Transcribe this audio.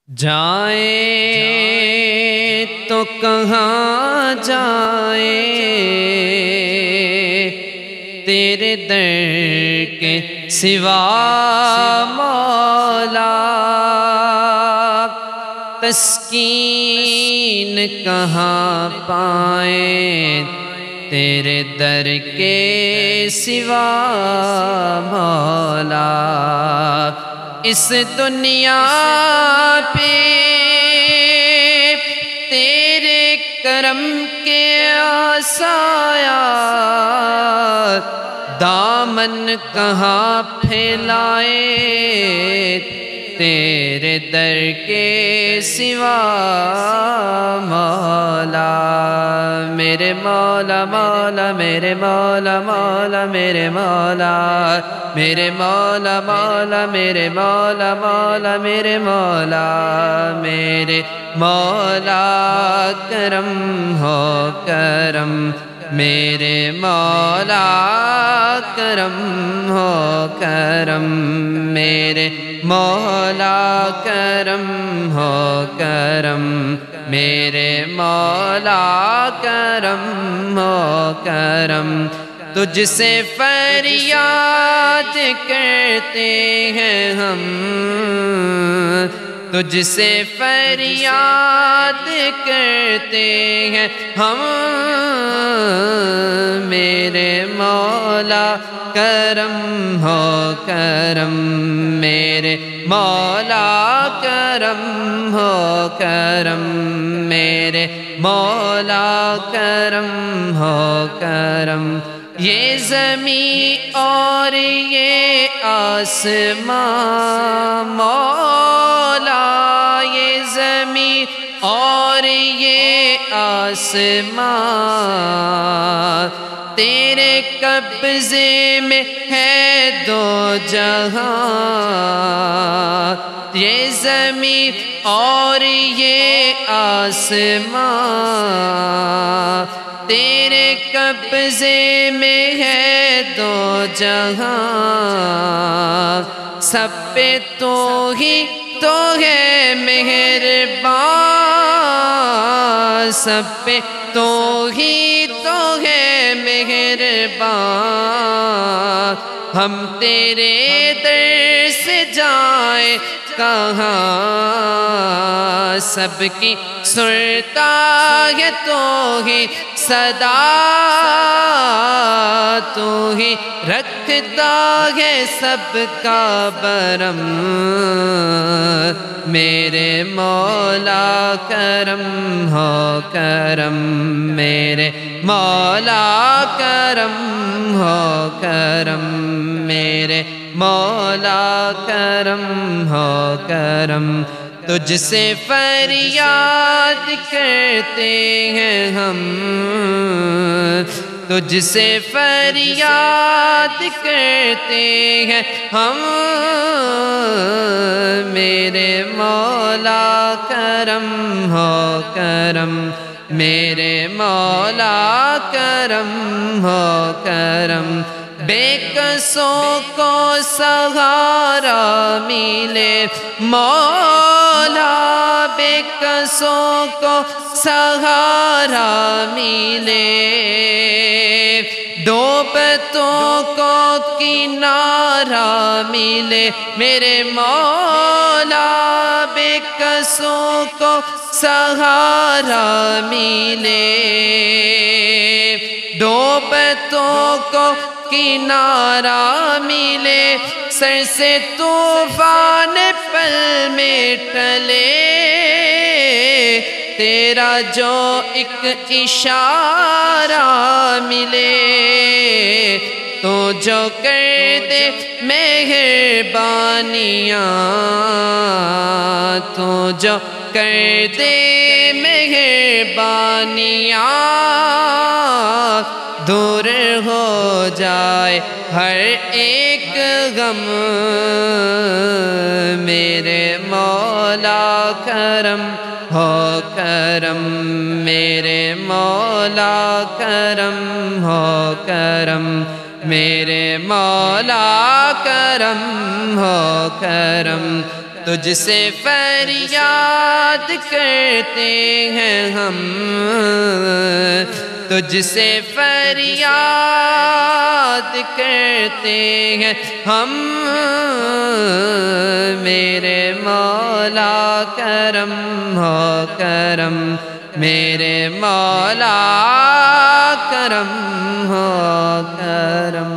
جائیں تو کہاں جائیں تیرے در کے سوا مولا، تسکین کہاں پائیں تیرے در کے سوا مولا۔ اس دنیا پہ تیرے کرم کے آسایات دامن کہاں پھیلائے تیرے در کے سوا مولا۔ میرے مولا مولا میرے مولا مولا میرے مولا، میرے مولا مولا میرے مولا مولا میرے مولا، میرے مولا کرم ہو کرم، میرے مولا کرم ہو کرم، میرے مولا کرم ہو کرم، میرے مولا کرم ہو کرم۔ تجھ سے فریاد کرتے ہیں ہم، تجھ سے فریاد کرتے ہیں ہم، میرے مولا کرم ہو کرم، میرے مولا کرم ہو کرم، میرے مولا کرم ہو کرم۔ یہ زمین اور یہ آسمان مولا، یہ زمین اور یہ آسمان تیرے قبضے میں ہے دو جہاں، یہ زمین اور یہ آسمان تیرے قبضے میں ہے دو جہاں، سب پہ تو ہی تو ہے مہربان، سب پہ تو ہی تو ہے مہربان، ہم تیرے در سے جائیں کہاں، سب کی سنتا ہے تو ہی صدا، تو ہی رکھتا ہے سب کا برم، میرے مولا کرم ہو کرم، میرے مولا کرم ہو کرم، میرے مولا کرم ہو کرم۔ تجھ سے فریاد کرتے ہیں ہم، تجھ سے فریاد کرتے ہیں ہم، میرے مولا کرم ہو کرم، میرے مولا کرم ہو کرم۔ بے کسوں کو سہارا ملے مولا، بے کسوں کو سہارا ملے، ڈوبتوں کو کنارہ ملے، میرے مولا بے کسوں کو سہارا ملے، ڈوبتوں کو کنارہ ملے، سر سے طوفان پل میں ٹلے، تیرا جو ایک اشارہ ملے، تو جو کر دے مہربانیاں، تو جو کر دے مہربانیاں، دور ہو جائے ہر ایک غم، میرے مولا کرم ہو کرم، میرے مولا کرم ہو کرم، میرے مولا کرم ہو کرم، تجھ سے فریاد کرتے ہیں ہم، تجھ سے فریاد کرتے ہیں ہم، میرے مولا کرم ہو کرم، میرے مولا کرم ہو کرم۔